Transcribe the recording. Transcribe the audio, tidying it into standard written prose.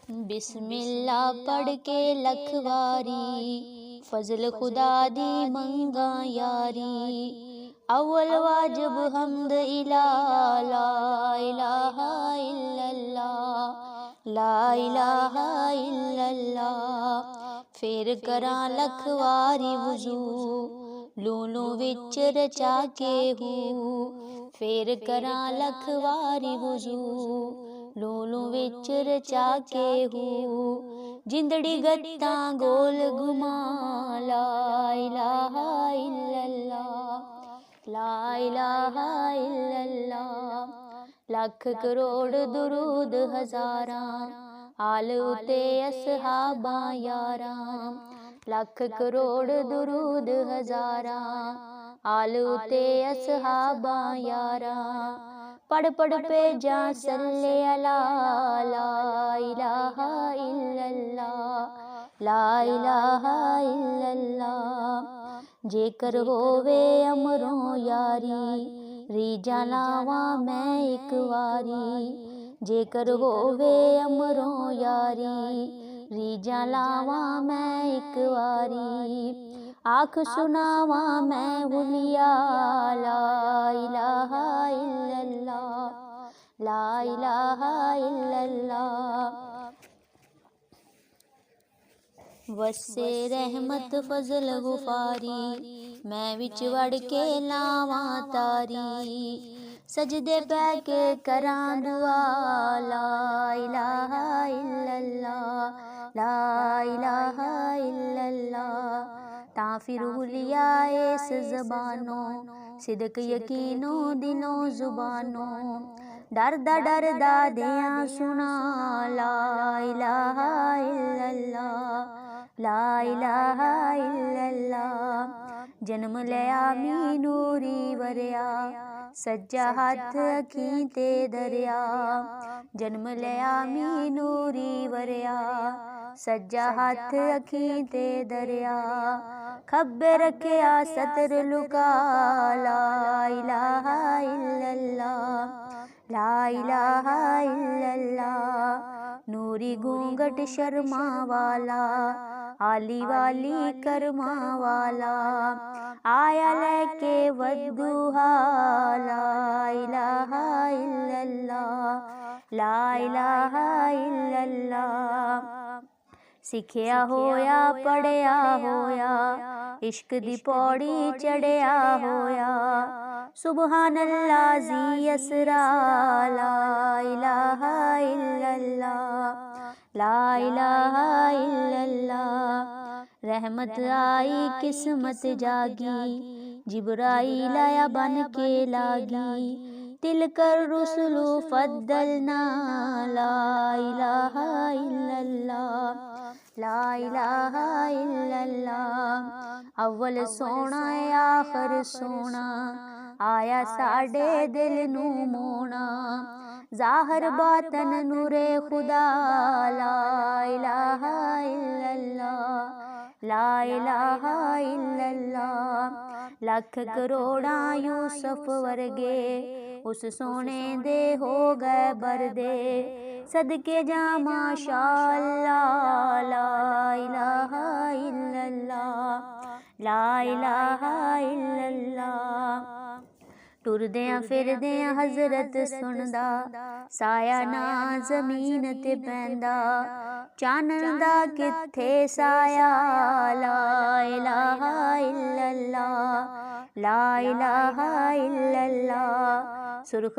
बिस्मिल्लाह पढ़ के लखवारी, फजल खुदा दी मंगा यारी। अव्वल वाजिब हमद इला ला इलाहा इल्लल्लाह, ला इलाहा इल्लल्लाह। फिर करां लखवारी वुजू, लूलू विच रचा के हूँ। फिर करां लखवारी वुजू, लूलू विच रचा के हूँ। जिंदड़ी गत्ता गोल घुमा, ला इलाहा इल्लल्लाह, ला इलाहा इल्लल्लाह। लख करोड़ दुरूद हजारां, आल उते असहाबा यारां। लख करोड़ दुरूद हजारां, आल उते असहाबा यारां। पढ़ पढ़ पे जा सल्ले अला, ला इलाहा इल्लल्लाह, ला इलाहा इल्लल्लाह। जेकर होवे अमरों यारी, रीजा लावा मैं एक वारी। जेकर होवे अमरों यारी, रीजा लावा मैं एक वारी। आख सुनावा मैं हुलिया, ला इलाहा इल्लल्लाह, ला इलाहा इल्लल्लाह। वस्से रहमत फजल गुफारी, मैं विच वड़ के लावा तारी। सजदे पै के करां दुआ, ला इलाहा इल्लल्लाह, ला इलाहा इल्लल्लाह। तां फिर हुलिया इस ज़बानों, सिदक यकीनो दिलों ज़ुबानों। डरदा दियां सुना, ला इलाहा इल्लल्लाह, ला इलाहा इल्लल्लाह। जन्म लिया मी नूरी वरिया, सज्जा हथ अखीं ते दरिया। जन्म लिया मी नूरी वरिया, सज्जा हथ अखीं ते दरिया। खब्बे रखेया सतर लुका, ला इलाहा इल्लल्लाह, ला इलाहा इल्लल्लाह। नूरी घूंघट शर्मा वाला, आली वाली करमा वाला। आया लेके वद्दुहा, ला इलाहा इल्लल्लाह, ला इलाहा इल्लल्लाह। सिखिया होया पढ़िया होया, इश्क दी पौड़ी चढ़िया होया। सुबहान अल्लाह जी असरा, ला इलाहा इल्लल्लाह, ला इलाहा इल्लल्लाह। रहमत आई किस्मत जागी, जिब्राईल आया बन के लागी। तिलकर रुसुलु फद्दलना, ला इलाहा इल्लल्लाह, ला इलाहा इल्लल्लाह। अव्वल सोना आखिर सोना, आया साडे दिल नू मोना। ज़ाहिर बातन नूरे खुदा, ला इलाहा इल्लल्लाह, ला इलाहा इल्लल्लाह। लख करोड़ा यूसुफ वर्गे, उस सोने दे हो गए बरदे। सदके जा माशाअल्लाह, ला इलाहा इल्लल्लाह, ला इलाहा इल्लल्लाह। टुरदियां फिरदियां हज़रत सुनदा, साया ना ज़मीन ते पैंदा। चानन दा किथे साया, ला इलाहा इल्लल्लाह, ला इलाहा इल्लल्लाह। सुर्ख